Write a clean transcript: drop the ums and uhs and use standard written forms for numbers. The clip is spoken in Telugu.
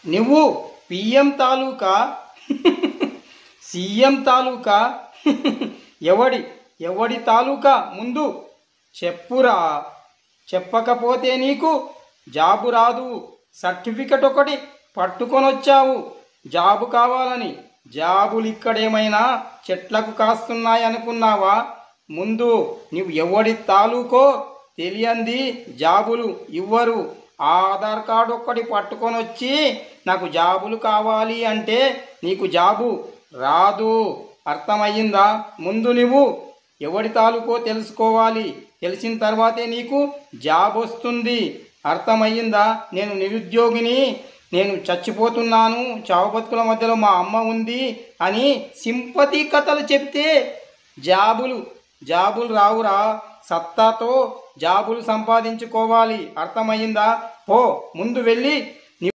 నువ్వు పిఎం తాలూకా సీఎం తాలూకా ఎవడి ఎవడి తాలూకా ముందు చెప్పురా. చెప్పకపోతే నీకు జాబు రాదు. సర్టిఫికెట్ ఒకటి పట్టుకొనొచ్చావు జాబు కావాలని. జాబులు ఇక్కడేమైనా చెట్లకు కాస్తున్నాయి అనుకున్నావా? ముందు నువ్వు ఎవడి తాలూకో తెలియంది జాబులు ఇవ్వరు. ఆధార్ కార్డు ఒక్కటి పట్టుకొని వచ్చి నాకు జాబులు కావాలి అంటే నీకు జాబు రాదు. అర్థమయ్యిందా? ముందు నువ్వు ఎవడి తాలూకో తెలుసుకోవాలి. తెలిసిన తర్వాతే నీకు జాబ్ వస్తుంది. అర్థమయ్యిందా? నేను నిరుద్యోగిని, నేను చచ్చిపోతున్నాను, చావు బతుకుల మధ్యలో మా అమ్మ ఉంది అని సింపతి కథలు చెప్తే జాబులు రావురా. సత్తాతో జాబులు సంపాదించుకోవాలి. అర్థమయ్యిందా? పో, ముందు వెళ్ళి